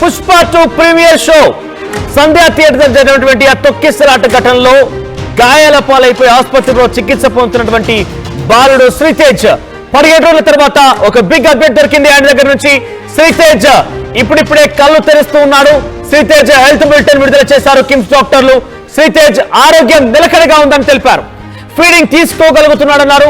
Pushpa 2 premiere show సంధ్యా theatre జరిగినటువంటి ఆ తొక్కిసలాట ఘటనలో గాయాల పాలైపోయి ఆసుపత్రిలో చికిత్స పొందుతున్నటువంటి బాలుడు శ్రీతేజ్ 17 రోజుల తర్వాత ఒక బిగ్ అప్డేట్ దొరికింది ఆయన దగ్గర నుంచి. శ్రీతేజ్ ఇప్పుడిప్పుడే కళ్ళు తెరుస్తూ ఉన్నాడు. శ్రీతేజ్ హెల్త్ బులెటిన్ విడుదల చేశారు కిమ్స్ డాక్టర్లు. శ్రీతేజ్ ఆరోగ్యం నిలకడగా ఉందని తెలిపారు. ఫీడింగ్ తీసుకోగలుగుతున్నాడన్నారు.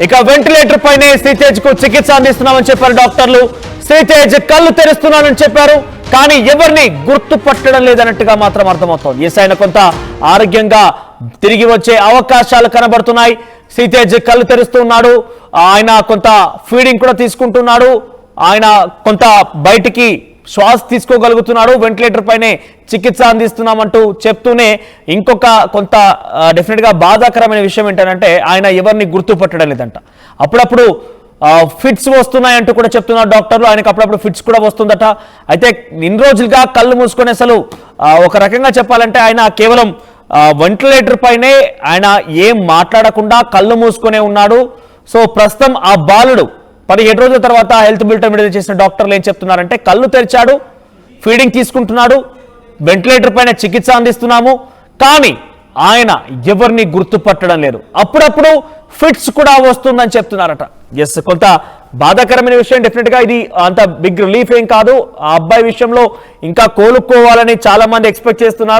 ఇక వెంటిలేటర్ పైనే శ్రీతేజ్ కు చికిత్స అందిస్తున్నామని చెప్పారు డాక్టర్లు. శ్రీతేజ్ కళ్ళు తెరుస్తున్నానని చెప్పారు, కానీ ఎవరిని గుర్తుపట్టడం లేదన్నట్టుగా మాత్రం అర్థమవుతోంది. ఎస్, ఆయన కొంత ఆరోగ్యంగా తిరిగి వచ్చే అవకాశాలు కనబడుతున్నాయి. శ్రీతేజ్ కళ్ళు తెరుస్తున్నాడు, ఆయన కొంత ఫీడింగ్ కూడా తీసుకుంటున్నాడు, ఆయన కొంత బయటికి శ్వాస తీసుకోగలుగుతున్నాడు, వెంటిలేటర్ పైనే చికిత్స అందిస్తున్నామంటూ చెప్తూనే ఇంకొక కొంత డెఫినెట్ గా బాధాకరమైన విషయం ఏంటంటే ఆయన ఎవరిని గుర్తుపట్టడం లేదంట. అప్పుడప్పుడు ఫిట్స్ వస్తున్నాయంటూ కూడా చెప్తున్నారు డాక్టర్లు. ఆయనకు అప్పుడప్పుడు ఫిట్స్ కూడా వస్తుందట. అయితే ఇన్ని రోజులుగా కళ్ళు మూసుకొని అసలు ఒక రకంగా చెప్పాలంటే ఆయన కేవలం వెంటిలేటర్ పైనే ఆయన ఏం మాట్లాడకుండా కళ్ళు మూసుకునే ఉన్నాడు. సో ప్రస్తుతం ఆ బాలుడు 17 రోజుల తర్వాత హెల్త్ బులెటిన్ విడుదల చేసిన డాక్టర్లు ఏం చెప్తున్నారంటే కళ్ళు తెరిచాడు, ఫీడింగ్ తీసుకుంటున్నాడు, వెంటిలేటర్ పైన చికిత్స అందిస్తున్నాము, కానీ ఆయన ఎవరిని గుర్తుపట్టడం లేదు. అప్పుడప్పుడు ఫిట్స్ కూడా వస్తుందని చెప్తున్నారట. ఎస్, కొంత బాధాకరమైన విషయం. డెఫినెట్ గా ఇది అంత బిగ్ రిలీఫ్ ఏం కాదు. ఆ అబ్బాయి విషయంలో ఇంకా కోలుకోవాలని చాలా మంది ఎక్స్పెక్ట్ చేస్తున్నారు.